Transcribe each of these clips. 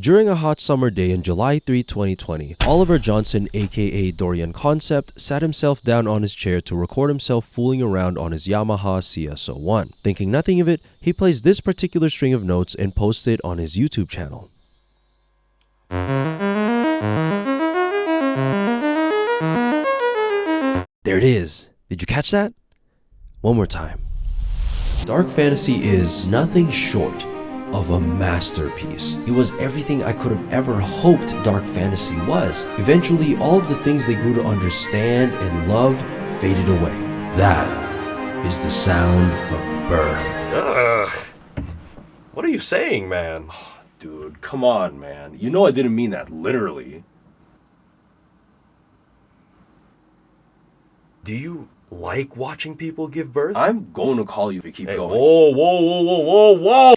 During a hot summer day on July 3, 2020, Oliver Johnson, aka Dorian Concept, sat himself down on his chair to record himself fooling around on his Yamaha CS01. Thinking nothing of it, he plays this particular string of notes and posts it on his YouTube channel. There it is. Did you catch that? One more time. Dark Fantasy is nothing short of a masterpiece. It was everything I could have ever hoped Dark Fantasy was. Eventually, all of the things they grew to understand and love faded away. That is the sound of birth. Ugh. What are you saying, man? Oh, dude, come on, man. You know I didn't mean that literally. Do you like watching people give birth? I'm going to call you if you keep going. Whoa.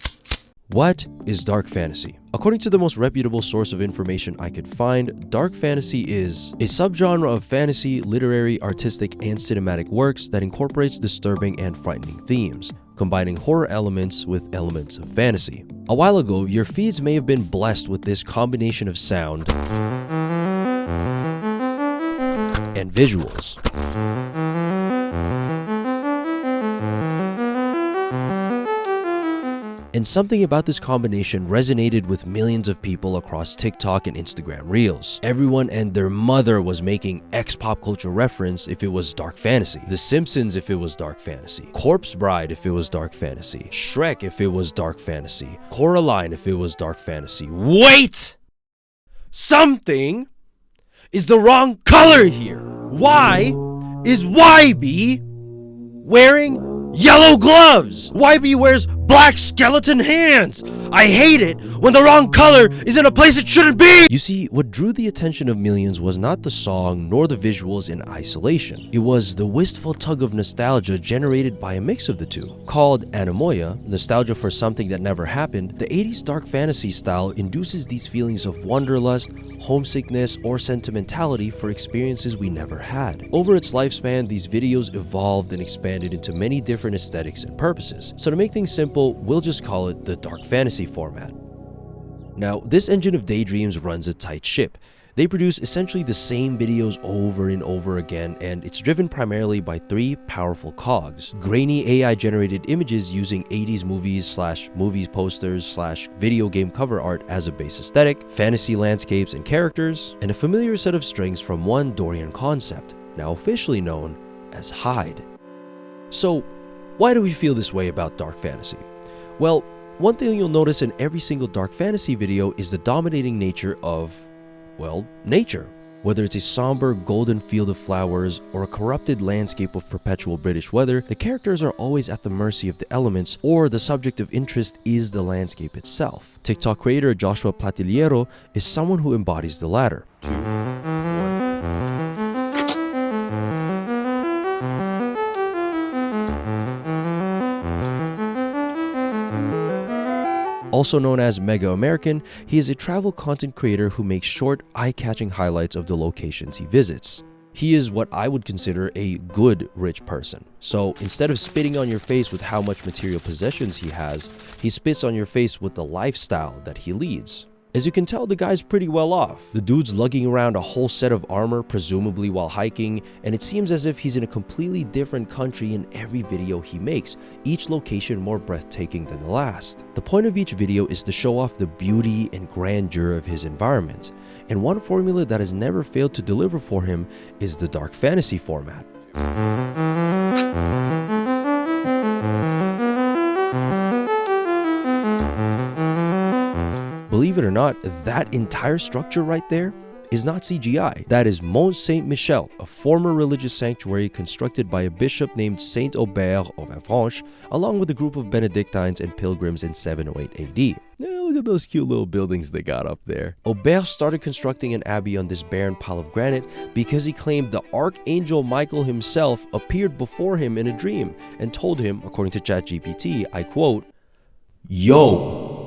What is Dark Fantasy? According to the most reputable source of information I could find, Dark Fantasy is a subgenre of fantasy, literary, artistic, and cinematic works that incorporates disturbing and frightening themes, combining horror elements with elements of fantasy. A while ago, your feeds may have been blessed with this combination of sound and visuals. And something about this combination resonated with millions of people across TikTok and Instagram Reels. Everyone and their mother was making X pop culture reference if it was dark fantasy. The Simpsons if it was dark fantasy. Corpse Bride if it was dark fantasy. Shrek if it was dark fantasy. Coraline if it was dark fantasy. Wait! Something is the wrong color here. Why is YB wearing yellow gloves? YB wears black skeleton hands. I hate it when the wrong color is in a place it shouldn't be. You see, what drew the attention of millions was not the song nor the visuals in isolation. It was the wistful tug of nostalgia generated by a mix of the two. Called animoia, nostalgia for something that never happened, the 80s dark fantasy style induces these feelings of wanderlust, homesickness, or sentimentality for experiences we never had. Over its lifespan, these videos evolved and expanded into many different aesthetics and purposes. So to make things simple, we'll just call it the dark fantasy format. Now, this engine of daydreams runs a tight ship. They produce essentially the same videos over and over again, and it's driven primarily by three powerful cogs: grainy AI-generated images using 80s movies posters video game cover art as a base aesthetic, fantasy landscapes and characters, and a familiar set of strings from one Dorian Concept, now officially known as Hyde. So, why do we feel this way about dark fantasy? Well, one thing you'll notice in every single dark fantasy video is the dominating nature of, well, nature. Whether it's a somber golden field of flowers or a corrupted landscape of perpetual British weather, the characters are always at the mercy of the elements, or the subject of interest is the landscape itself. TikTok creator Joshua Platiliero is someone who embodies the latter. Also known as Mega American, he is a travel content creator who makes short, eye-catching highlights of the locations he visits. He is what I would consider a good rich person. So instead of spitting on your face with how much material possessions he has, he spits on your face with the lifestyle that he leads. As you can tell, the guy's pretty well off. The dude's lugging around a whole set of armor, presumably while hiking, and it seems as if he's in a completely different country in every video he makes, each location more breathtaking than the last. The point of each video is to show off the beauty and grandeur of his environment, and one formula that has never failed to deliver for him is the dark fantasy format. Believe it or not, that entire structure right there is not CGI. That is Mont Saint-Michel, a former religious sanctuary constructed by a bishop named Saint Aubert of Vsauce, along with a group of Benedictines and pilgrims in 708 AD. Yeah, look at those cute little buildings they got up there. Aubert started constructing an abbey on this barren pile of granite because he claimed the Archangel Michael himself appeared before him in a dream and told him, according to ChatGPT, I quote, "Yo,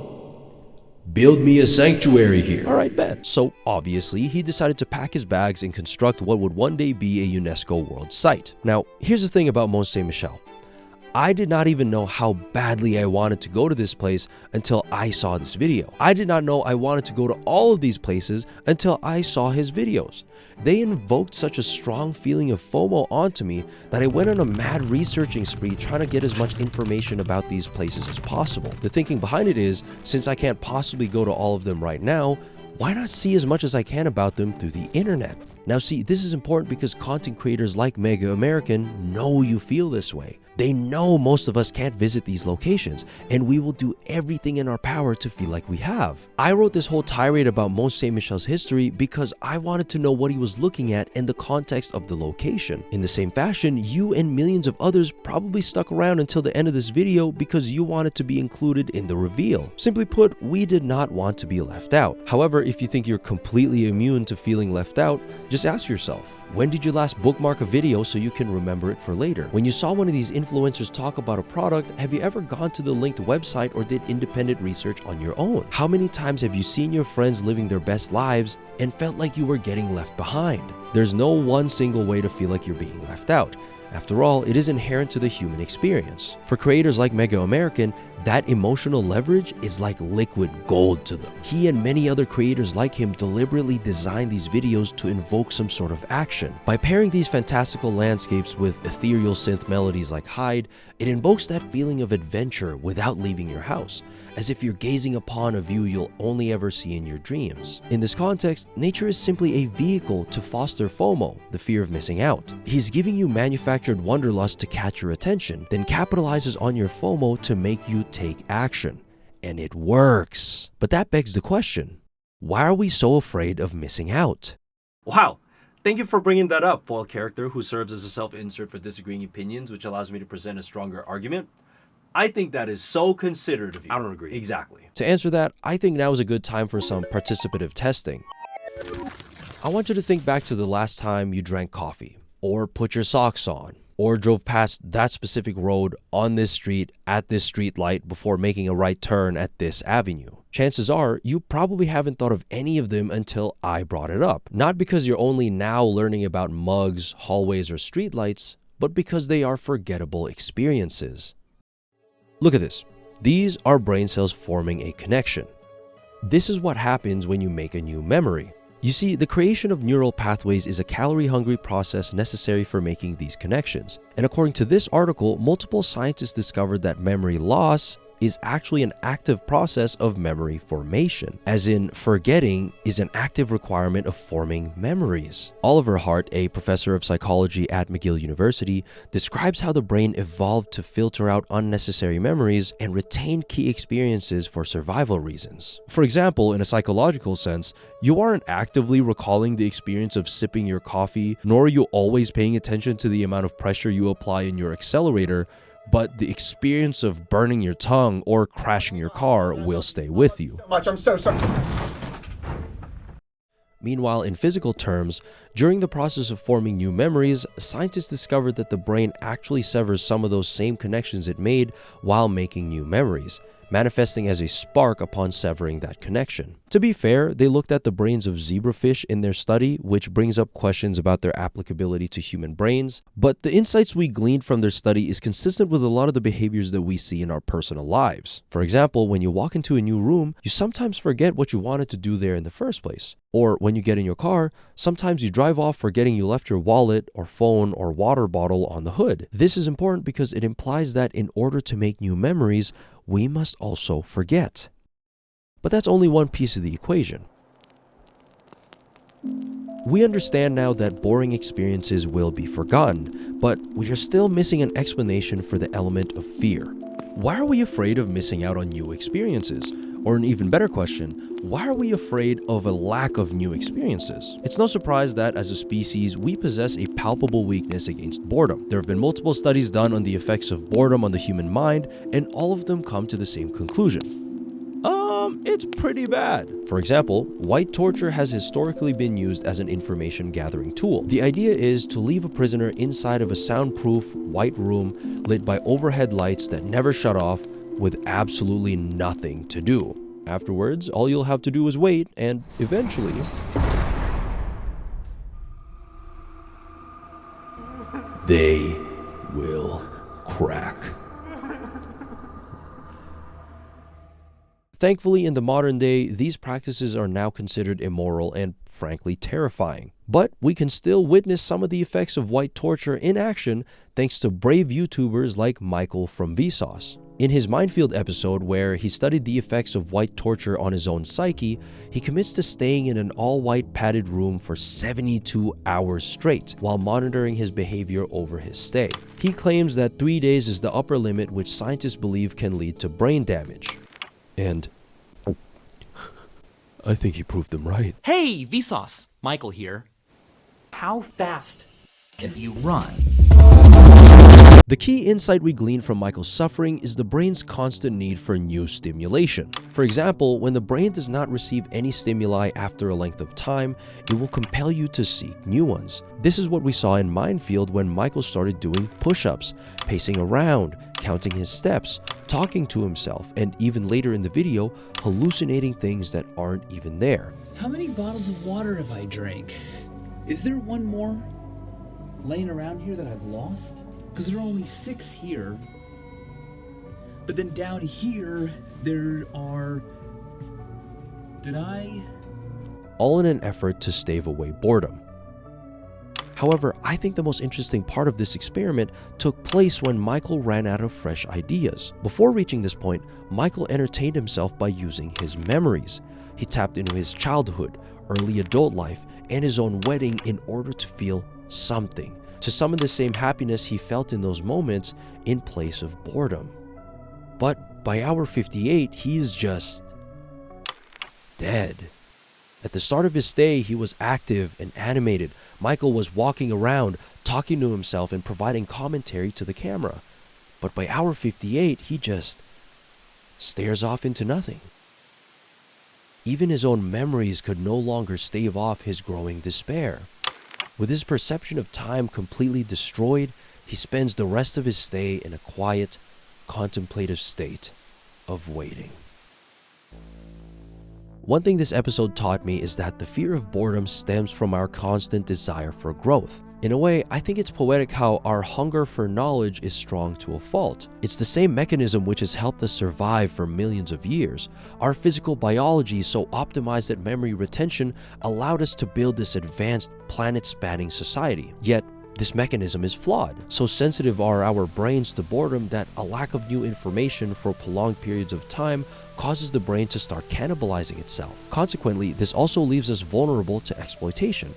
build me a sanctuary here." Alright, bet. So obviously, he decided to pack his bags and construct what would one day be a UNESCO World Site. Now, here's the thing about Mont Saint-Michel. I did not even know how badly I wanted to go to this place until I saw this video. I did not know I wanted to go to all of these places until I saw his videos. They invoked such a strong feeling of FOMO onto me that I went on a mad researching spree trying to get as much information about these places as possible. The thinking behind it is, since I can't possibly go to all of them right now, why not see as much as I can about them through the internet? Now see, this is important because content creators like Mega American know you feel this way. They know most of us can't visit these locations, and we will do everything in our power to feel like we have. I wrote this whole tirade about Mont Saint-Michel's history because I wanted to know what he was looking at and the context of the location. In the same fashion, you and millions of others probably stuck around until the end of this video because you wanted to be included in the reveal. Simply put, we did not want to be left out. However, if you think you're completely immune to feeling left out, just ask yourself, when did you last bookmark a video so you can remember it for later? When you saw one of these influencers talk about a product, have you ever gone to the linked website or did independent research on your own? How many times have you seen your friends living their best lives and felt like you were getting left behind? There's no one single way to feel like you're being left out. After all, it is inherent to the human experience. For creators like Mega American, that emotional leverage is like liquid gold to them. He and many other creators like him deliberately designed these videos to invoke some sort of action. By pairing these fantastical landscapes with ethereal synth melodies like Hyde, it invokes that feeling of adventure without leaving your house, as if you're gazing upon a view you'll only ever see in your dreams. In this context, nature is simply a vehicle to foster FOMO, the fear of missing out. He's giving you manufactured wanderlust to catch your attention, then capitalizes on your FOMO to make you take action. And it works. But that begs the question, why are we so afraid of missing out? Wow. Thank you for bringing that up, foil character who serves as a self-insert for disagreeing opinions, which allows me to present a stronger argument. I think that is so considerate of you. I don't agree. Exactly. To answer that, I think now is a good time for some participative testing. I want you to think back to the last time you drank coffee, or put your socks on, or drove past that specific road on this street at this street light before making a right turn at this avenue. Chances are you probably haven't thought of any of them until I brought it up. Not because you're only now learning about mugs, hallways, or streetlights, but because they are forgettable experiences. Look at this. These are brain cells forming a connection. This is what happens when you make a new memory. You see, the creation of neural pathways is a calorie-hungry process necessary for making these connections. And according to this article, multiple scientists discovered that memory loss is actually an active process of memory formation, as in forgetting is an active requirement of forming memories. Oliver Hart, a professor of psychology at McGill University, describes how the brain evolved to filter out unnecessary memories and retain key experiences for survival reasons. For example, in a psychological sense, you aren't actively recalling the experience of sipping your coffee, nor are you always paying attention to the amount of pressure you apply in your accelerator, but the experience of burning your tongue or crashing your car will stay with you. I'm so sorry. Meanwhile, in physical terms, during the process of forming new memories, scientists discovered that the brain actually severs some of those same connections it made while making new memories, manifesting as a spark upon severing that connection. To be fair, they looked at the brains of zebrafish in their study, which brings up questions about their applicability to human brains, but the insights we gleaned from their study is consistent with a lot of the behaviors that we see in our personal lives. For example, when you walk into a new room, you sometimes forget what you wanted to do there in the first place. Or when you get in your car, sometimes you drive off forgetting you left your wallet or phone or water bottle on the hood. This is important because it implies that in order to make new memories, we must also forget. But that's only one piece of the equation. We understand now that boring experiences will be forgotten, but we are still missing an explanation for the element of fear. Why are we afraid of missing out on new experiences? Or an even better question, why are we afraid of a lack of new experiences? It's no surprise that as a species, we possess a palpable weakness against boredom. There have been multiple studies done on the effects of boredom on the human mind, and all of them come to the same conclusion. It's pretty bad. For example, white torture has historically been used as an information gathering tool. The idea is to leave a prisoner inside of a soundproof white room lit by overhead lights that never shut off, with absolutely nothing to do. Afterwards, all you'll have to do is wait, and eventually, they will crack. Thankfully, in the modern day, these practices are now considered immoral and frankly terrifying. But we can still witness some of the effects of white torture in action thanks to brave YouTubers like Michael from Vsauce. In his Minefield episode, where he studied the effects of white torture on his own psyche, he commits to staying in an all-white padded room for 72 hours straight while monitoring his behavior over his stay. He claims that 3 days is the upper limit, which scientists believe can lead to brain damage. And I think he proved them right. Hey, Vsauce! Michael here. How fast can you run? The key insight we glean from Michael's suffering is the brain's constant need for new stimulation. For example, when the brain does not receive any stimuli after a length of time, it will compel you to seek new ones. This is what we saw in Minefield when Michael started doing push-ups, pacing around, counting his steps, talking to himself, and even later in the video, hallucinating things that aren't even there. How many bottles of water have I drank? Is there one more laying around here that I've lost? Because there are only 6 here. But then down here, there are... All in an effort to stave away boredom. However, I think the most interesting part of this experiment took place when Michael ran out of fresh ideas. Before reaching this point, Michael entertained himself by using his memories. He tapped into his childhood, early adult life, and his own wedding in order to feel something, to summon the same happiness he felt in those moments in place of boredom. But by hour 58, he's just dead. At the start of his stay, he was active and animated. Michael was walking around, talking to himself and providing commentary to the camera. But by hour 58, he just stares off into nothing. Even his own memories could no longer stave off his growing despair. With his perception of time completely destroyed, he spends the rest of his stay in a quiet, contemplative state of waiting. One thing this episode taught me is that the fear of boredom stems from our constant desire for growth. In a way, I think it's poetic how our hunger for knowledge is strong to a fault. It's the same mechanism which has helped us survive for millions of years. Our physical biology, so optimized that memory retention allowed us to build this advanced planet-spanning society. Yet, this mechanism is flawed. So sensitive are our brains to boredom that a lack of new information for prolonged periods of time causes the brain to start cannibalizing itself. Consequently, this also leaves us vulnerable to exploitation.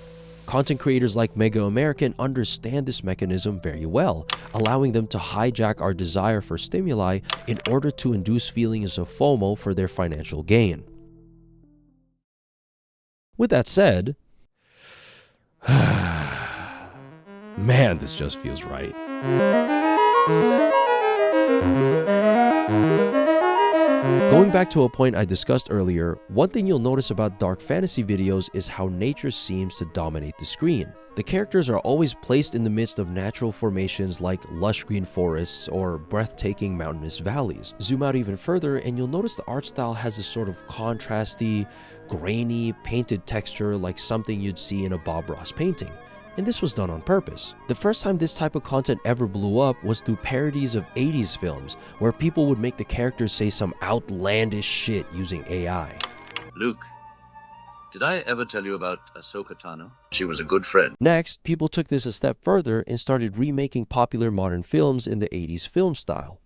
Content creators like Mega American understand this mechanism very well, allowing them to hijack our desire for stimuli in order to induce feelings of FOMO for their financial gain. With that said, man, this just feels right. Going back to a point I discussed earlier, one thing you'll notice about dark fantasy videos is how nature seems to dominate the screen. The characters are always placed in the midst of natural formations like lush green forests or breathtaking mountainous valleys. Zoom out even further and you'll notice the art style has this sort of contrasty, grainy, painted texture like something you'd see in a Bob Ross painting. And this was done on purpose. The first time this type of content ever blew up was through parodies of 80s films, where people would make the characters say some outlandish shit using AI. Luke, did I ever tell you about Ahsoka Tano? She was a good friend. Next, people took this a step further and started remaking popular modern films in the 80s film style.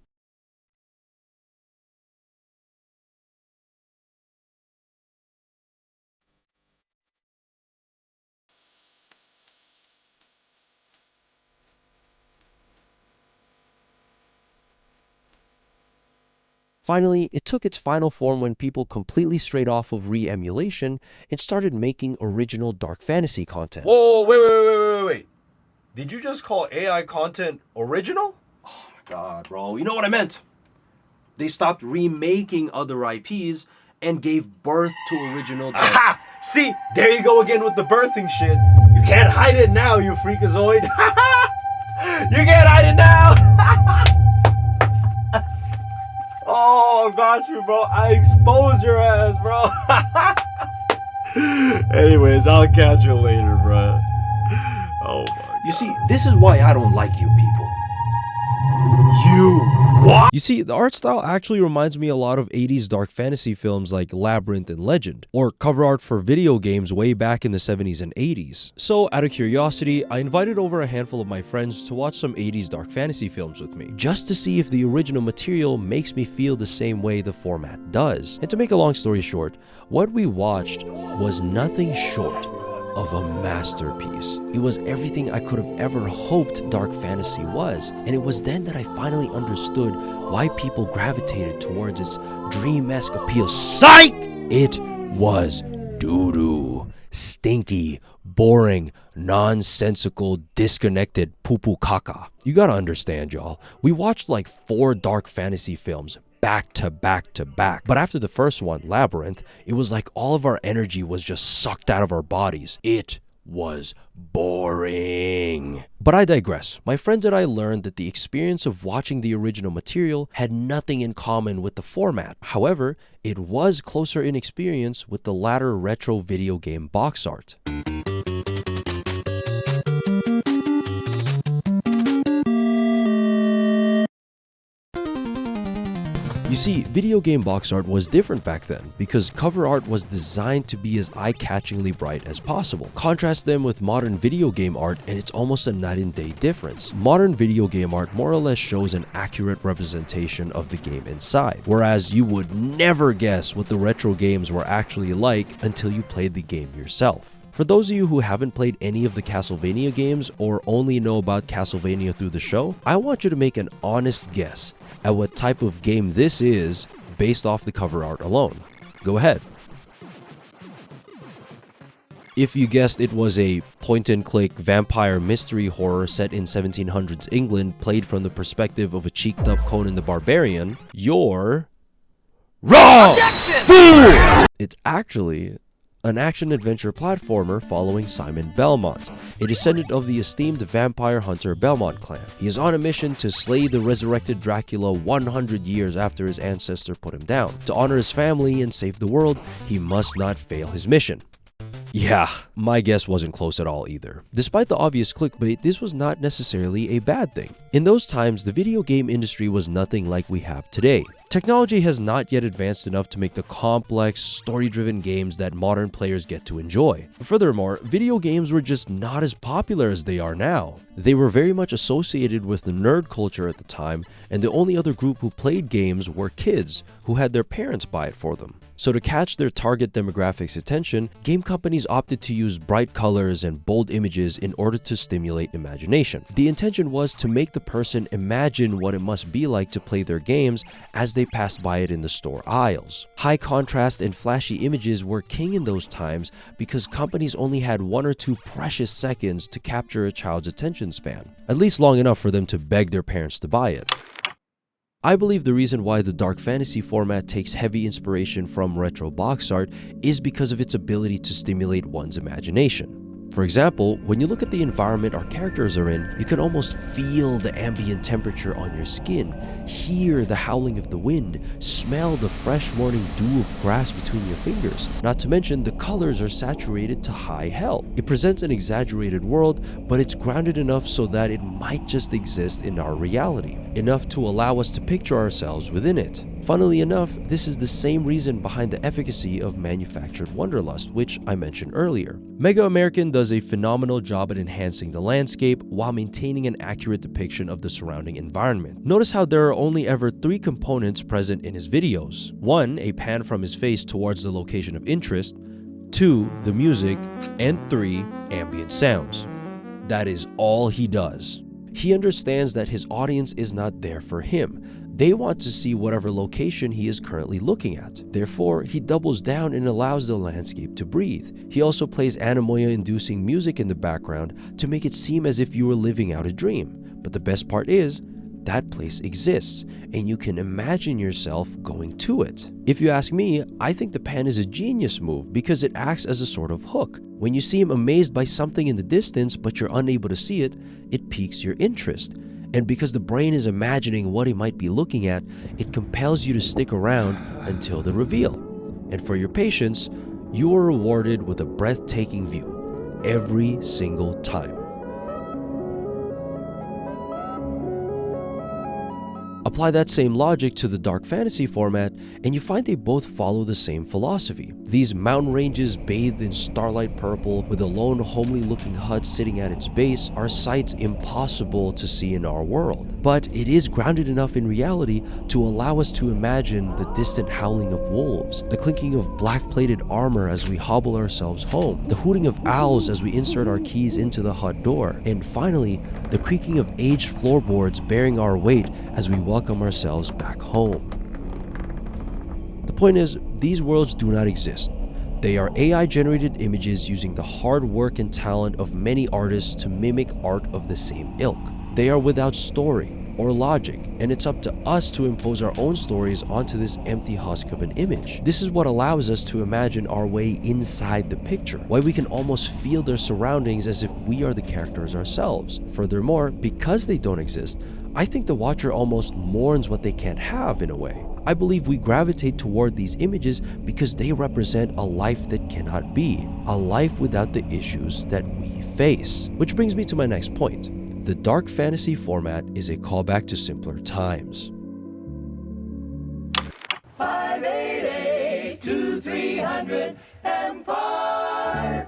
Finally, it took its final form when people completely strayed off of re-emulation and started making original dark fantasy content. Whoa, wait. Did you just call AI content original? Oh my god, bro. You know what I meant. They stopped remaking other IPs and gave birth to original dark... Aha! See, there you go again with the birthing shit. You can't hide it now, you freakazoid. You can't hide it now. Oh, got you, bro. I exposed your ass, bro. Anyways, I'll catch you later, bro. Oh my God. You see, this is why I don't like you people. You see, the art style actually reminds me a lot of 80s dark fantasy films like Labyrinth and Legend, or cover art for video games way back in the 70s and 80s. So, out of curiosity, I invited over a handful of my friends to watch some 80s dark fantasy films with me, just to see if the original material makes me feel the same way the format does. And to make a long story short, what we watched was nothing short of a masterpiece. It was everything I could have ever hoped dark fantasy was, and it was then that I finally understood why people gravitated towards its dream-esque appeal. Psych! It was doo-doo, stinky, boring, nonsensical, disconnected poo-poo caca. You gotta understand, y'all. We watched like 4 dark fantasy films back to back to back. But after the first one, Labyrinth, it was like all of our energy was just sucked out of our bodies. It was boring. But I digress. My friends and I learned that the experience of watching the original material had nothing in common with the format. However, it was closer in experience with the latter retro video game box art. You see, video game box art was different back then because cover art was designed to be as eye-catchingly bright as possible. Contrast them with modern video game art and it's almost a night and day difference. Modern video game art more or less shows an accurate representation of the game inside, whereas you would never guess what the retro games were actually like until you played the game yourself. For those of you who haven't played any of the Castlevania games or only know about Castlevania through the show, I want you to make an honest guess at what type of game this is based off the cover art alone. Go ahead. If you guessed it was a point-and-click vampire mystery horror set in 1700s England played from the perspective of a cheeked-up Conan the Barbarian, you're wrong! Fool! It's actually an action-adventure platformer following Simon Belmont, a descendant of the esteemed vampire hunter Belmont clan. He is on a mission to slay the resurrected Dracula 100 years after his ancestor put him down. To honor his family and save the world, he must not fail his mission. Yeah, my guess wasn't close at all either. Despite the obvious clickbait, this was not necessarily a bad thing. In those times, the video game industry was nothing like we have today. Technology has not yet advanced enough to make the complex, story-driven games that modern players get to enjoy. Furthermore, video games were just not as popular as they are now. They were very much associated with the nerd culture at the time, and the only other group who played games were kids who had their parents buy it for them. So to catch their target demographic's attention, game companies opted to use bright colors and bold images in order to stimulate imagination. The intention was to make the person imagine what it must be like to play their games as they passed by it in the store aisles. High contrast and flashy images were king in those times because companies only had 1 or 2 precious seconds to capture a child's attention span, at least long enough for them to beg their parents to buy it. I believe the reason why the dark fantasy format takes heavy inspiration from retro box art is because of its ability to stimulate one's imagination. For example, when you look at the environment our characters are in, you can almost feel the ambient temperature on your skin, hear the howling of the wind, smell the fresh morning dew of grass between your fingers. Not to mention, the colors are saturated to high hell. It presents an exaggerated world, but it's grounded enough so that it might just exist in our reality, enough to allow us to picture ourselves within it. Funnily enough, this is the same reason behind the efficacy of manufactured wanderlust, which I mentioned earlier. Mega American does a phenomenal job at enhancing the landscape while maintaining an accurate depiction of the surrounding environment. Notice how there are only ever 3 components present in his videos. 1, a pan from his face towards the location of interest. 2, the music. And 3, ambient sounds. That is all he does. He understands that his audience is not there for him. They want to see whatever location he is currently looking at. Therefore, he doubles down and allows the landscape to breathe. He also plays animoya-inducing music in the background to make it seem as if you were living out a dream. But the best part is, that place exists, and you can imagine yourself going to it. If you ask me, I think the pan is a genius move because it acts as a sort of hook. When you seem amazed by something in the distance but you're unable to see it, it piques your interest. And because the brain is imagining what it might be looking at, it compels you to stick around until the reveal. And for your patience, you are rewarded with a breathtaking view every single time. Apply that same logic to the dark fantasy format, and you find they both follow the same philosophy. These mountain ranges bathed in starlight purple with a lone homely looking hut sitting at its base are sights impossible to see in our world. But it is grounded enough in reality to allow us to imagine the distant howling of wolves, the clinking of black-plated armor as we hobble ourselves home, the hooting of owls as we insert our keys into the hut door, and finally, the creaking of aged floorboards bearing our weight as we welcome ourselves back home. The point is, these worlds do not exist. They are AI-generated images using the hard work and talent of many artists to mimic art of the same ilk. They are without story or logic, and it's up to us to impose our own stories onto this empty husk of an image. This is what allows us to imagine our way inside the picture, why we can almost feel their surroundings as if we are the characters ourselves. Furthermore, because they don't exist, I think the watcher almost mourns what they can't have in a way. I believe we gravitate toward these images because they represent a life that cannot be, a life without the issues that we face. Which brings me to my next point. The dark fantasy format is a callback to simpler times. 588-2300 Empire.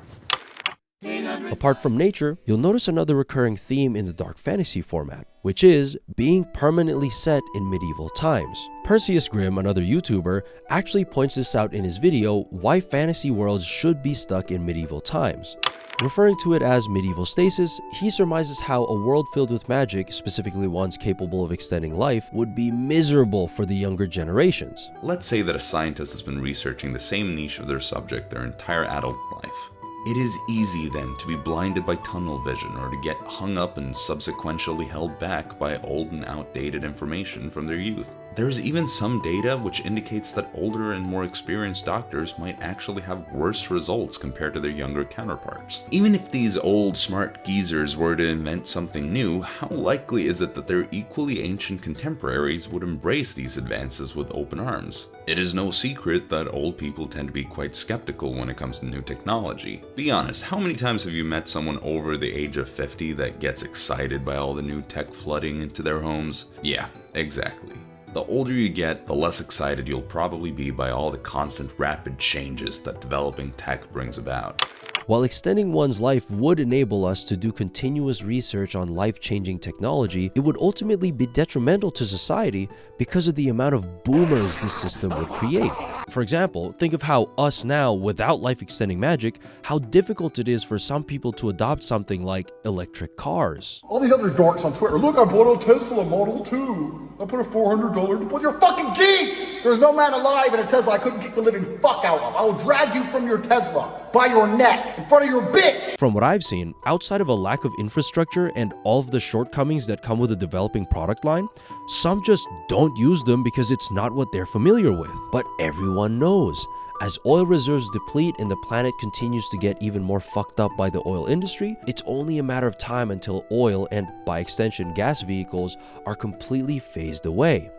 Apart from nature, you'll notice another recurring theme in the dark fantasy format, which is being permanently set in medieval times. Perseus Grimm, another YouTuber, actually points this out in his video, Why Fantasy Worlds Should Be Stuck in Medieval Times. Referring to it as medieval stasis, he surmises how a world filled with magic, specifically ones capable of extending life, would be miserable for the younger generations. Let's say that a scientist has been researching the same niche of their subject their entire adult life. It is easy then to be blinded by tunnel vision or to get hung up and subsequently held back by old and outdated information from their youth. There's even some data which indicates that older and more experienced doctors might actually have worse results compared to their younger counterparts. Even if these old smart geezers were to invent something new, how likely is it that their equally ancient contemporaries would embrace these advances with open arms? It is no secret that old people tend to be quite skeptical when it comes to new technology. Be honest, how many times have you met someone over the age of 50 that gets excited by all the new tech flooding into their homes? Yeah, exactly. The older you get, the less excited you'll probably be by all the constant rapid changes that developing tech brings about. While extending one's life would enable us to do continuous research on life-changing technology, it would ultimately be detrimental to society because of the amount of boomers this system would create. For example, think of how us now, without life-extending magic, how difficult it is for some people to adopt something like electric cars. All these other dorks on Twitter, look, I bought a Tesla Model 2. I put a $400 deposit. You're fucking geeks! There's no man alive in a Tesla I couldn't kick the living fuck out of. I will drag you from your Tesla by your neck in front of your bitch! From what I've seen, outside of a lack of infrastructure and all of the shortcomings that come with a developing product line, some just don't use them because it's not what they're familiar with. But everyone knows, as oil reserves deplete and the planet continues to get even more fucked up by the oil industry, it's only a matter of time until oil and, by extension, gas vehicles are completely phased away.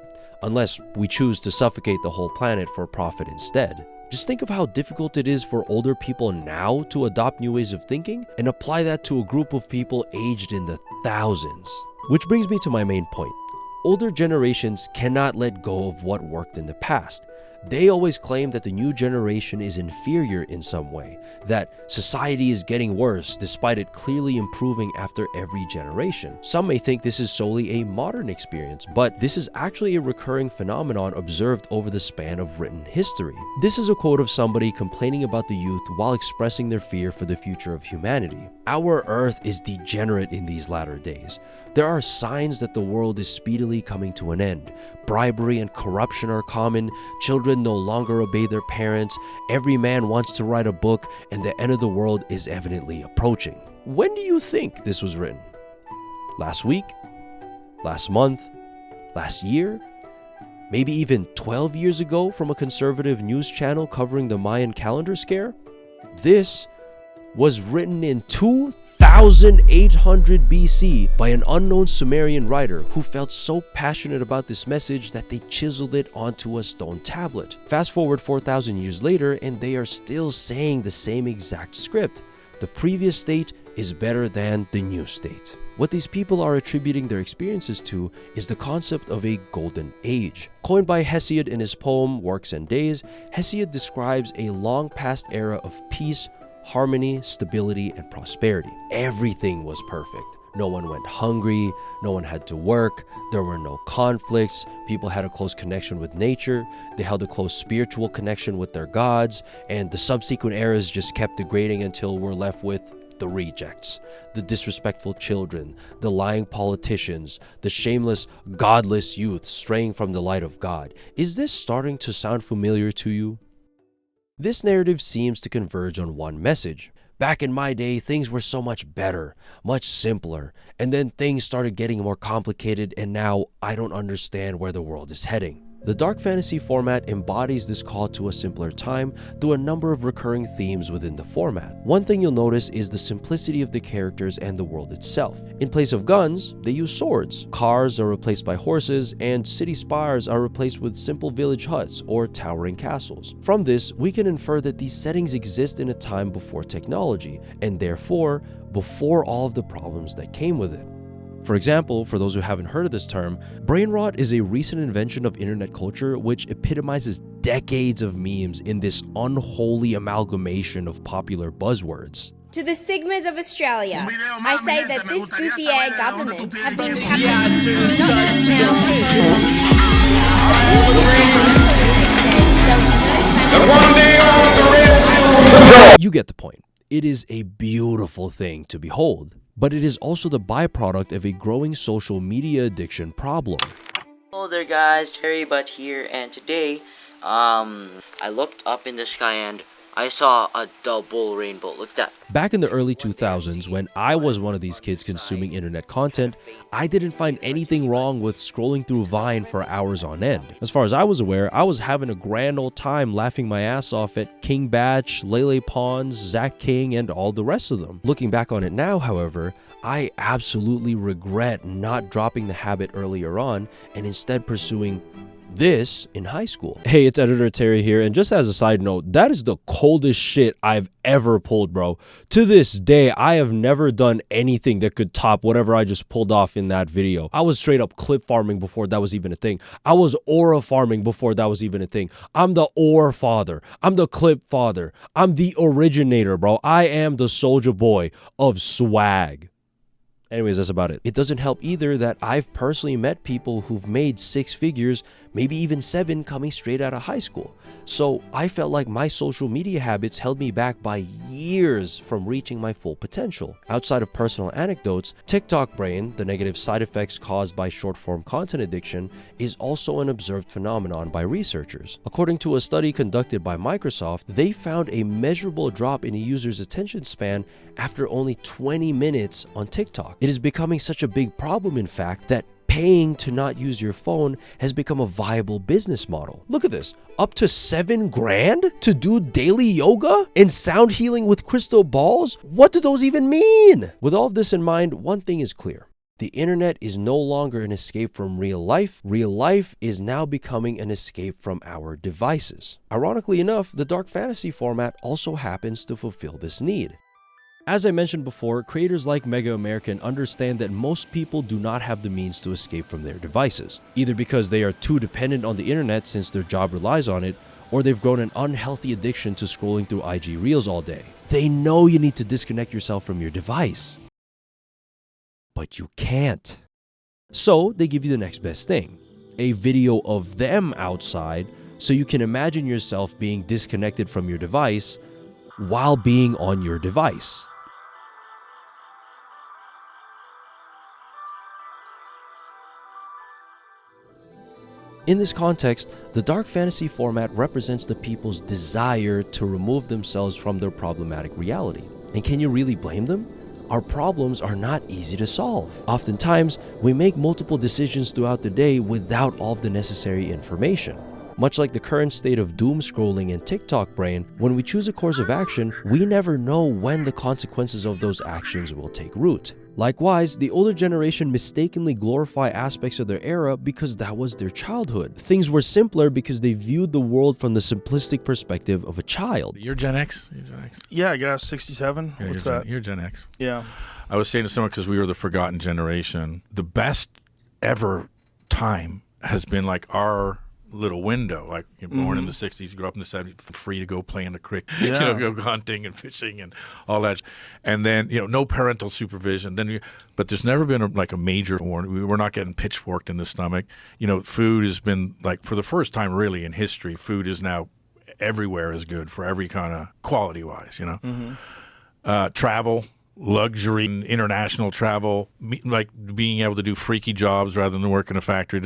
Unless we choose to suffocate the whole planet for profit instead. Just think of how difficult it is for older people now to adopt new ways of thinking and apply that to a group of people aged in the thousands. Which brings me to my main point. Older generations cannot let go of what worked in the past. They always claim that the new generation is inferior in some way, that society is getting worse despite it clearly improving after every generation. Some may think this is solely a modern experience, but this is actually a recurring phenomenon observed over the span of written history. This is a quote of somebody complaining about the youth while expressing their fear for the future of humanity. Our Earth is degenerate in these latter days. There are signs that the world is speedily coming to an end. Bribery and corruption are common, children no longer obey their parents, every man wants to write a book, and the end of the world is evidently approaching. When do you think this was written? Last week? Last month? Last year? Maybe even 12 years ago from a conservative news channel covering the Mayan calendar scare? This was written in 2800 BC by an unknown Sumerian writer who felt so passionate about this message that they chiseled it onto a stone tablet. Fast forward 4,000 years later and they are still saying the same exact script. The previous state is better than the new state. What these people are attributing their experiences to is the concept of a golden age. Coined by Hesiod in his poem Works and Days, Hesiod describes a long past era of peace, harmony, stability, and prosperity. Everything was perfect. No one went hungry, no one had to work, there were no conflicts, people had a close connection with nature, they held a close spiritual connection with their gods, and the subsequent eras just kept degrading until we're left with the rejects, the disrespectful children, the lying politicians, the shameless, godless youth straying from the light of God. Is this starting to sound familiar to you? This narrative seems to converge on one message. Back in my day, things were so much better, much simpler, and then things started getting more complicated, and now I don't understand where the world is heading. The dark fantasy format embodies this call to a simpler time through a number of recurring themes within the format. One thing you'll notice is the simplicity of the characters and the world itself. In place of guns, they use swords, cars are replaced by horses, and city spires are replaced with simple village huts or towering castles. From this, we can infer that these settings exist in a time before technology, and therefore, before all of the problems that came with it. For example, for those who haven't heard of this term, brain rot is a recent invention of internet culture which epitomizes decades of memes in this unholy amalgamation of popular buzzwords. To the Sigmas of Australia, I say that this goofy-air government have been captured You get the point. It is a beautiful thing to behold, but it is also the byproduct of a growing social media addiction problem. Hello there guys, Terry Butt here, and today, I looked up in the sky and I saw a double rainbow. Look at that. Back in the early 2000s, when I was one of these kids consuming internet content, I didn't find anything wrong with scrolling through Vine for hours on end. As far as I was aware, I was having a grand old time laughing my ass off at King Batch, Lele Pons, Zach King, and all the rest of them. Looking back on it now, however, I absolutely regret not dropping the habit earlier on and instead pursuing this in high school. Hey, it's Editor Terry here, and just as a side note, that is the coldest shit I've ever pulled, bro. To this day, I have never done anything that could top whatever I just pulled off in that video. I was straight up clip farming before that was even a thing. I was aura farming before that was even a thing. I'm the ore father. I'm the clip father. I'm the originator, bro. I am the soldier boy of swag. Anyways, that's about it. It doesn't help either that I've personally met people who've made 6 figures, maybe even 7 coming straight out of high school. So I felt like my social media habits held me back by years from reaching my full potential. Outside of personal anecdotes, TikTok brain, the negative side effects caused by short-form content addiction, is also an observed phenomenon by researchers. According to a study conducted by Microsoft, they found a measurable drop in a user's attention span after only 20 minutes on TikTok. It is becoming such a big problem, in fact, that paying to not use your phone has become a viable business model. Look at this, up to $7 grand to do daily yoga and sound healing with crystal balls? What do those even mean? With all of this in mind, one thing is clear. The internet is no longer an escape from real life. Real life is now becoming an escape from our devices. Ironically enough, the dark fantasy format also happens to fulfill this need. As I mentioned before, creators like Mega American understand that most people do not have the means to escape from their devices, either because they are too dependent on the internet since their job relies on it, or they've grown an unhealthy addiction to scrolling through IG Reels all day. They know you need to disconnect yourself from your device, but you can't. So they give you the next best thing, a video of them outside so you can imagine yourself being disconnected from your device while being on your device. In this context, the dark fantasy format represents the people's desire to remove themselves from their problematic reality. And can you really blame them? Our problems are not easy to solve. Oftentimes, we make multiple decisions throughout the day without all of the necessary information. Much like the current state of doom scrolling and TikTok brain, when we choose a course of action, we never know when the consequences of those actions will take root. Likewise, the older generation mistakenly glorify aspects of their era because that was their childhood. Things were simpler because they viewed the world from the simplistic perspective of a child. You're Gen X? You're Gen X? Yeah, I guess 67. Yeah, What's you're that? You're Gen X. Yeah. I was saying to someone, because we were the forgotten generation, the best ever time has been like our little window. Like you're born in the 60s, you grew up in the 70s, free to go play in the creek, Yeah. go hunting and fishing and all that. And then, no parental supervision. But there's never been a major warning. We're not getting pitchforked in the stomach. Food has been like, for the first time really in history, food is now everywhere is good for every kind of quality-wise, travel, luxury, international travel, like being able to do freaky jobs rather than work in a factory.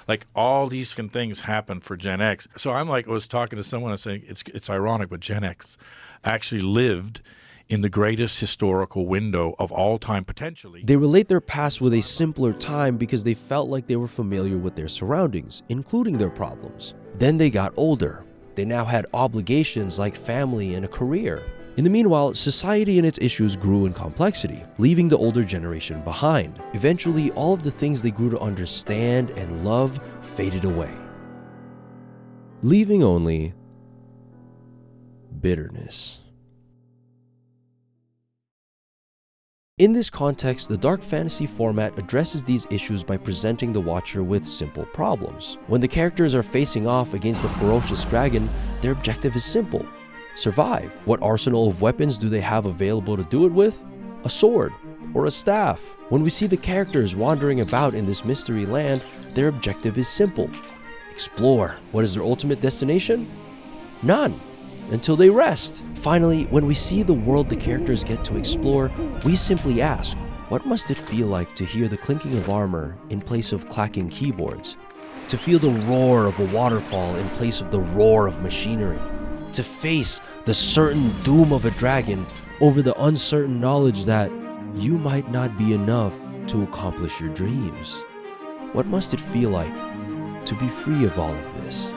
Like all these things happen for Gen X. So I was talking to someone and saying it's ironic, but Gen X actually lived in the greatest historical window of all time, potentially. They relate their past with a simpler time because they felt like they were familiar with their surroundings, including their problems. Then they got older. They now had obligations like family and a career. In the meanwhile, society and its issues grew in complexity, leaving the older generation behind. Eventually, all of the things they grew to understand and love faded away, leaving only bitterness. In this context, the dark fantasy format addresses these issues by presenting the watcher with simple problems. When the characters are facing off against a ferocious dragon, their objective is simple: survive. What arsenal of weapons do they have available to do it with? A sword or a staff. When we see the characters wandering about in this mystery land, their objective is simple: explore. What is their ultimate destination? None, until they rest. Finally, when we see the world the characters get to explore, we simply ask, what must it feel like to hear the clinking of armor in place of clacking keyboards? To feel the roar of a waterfall in place of the roar of machinery? To face the certain doom of a dragon over the uncertain knowledge that you might not be enough to accomplish your dreams? What must it feel like to be free of all of this?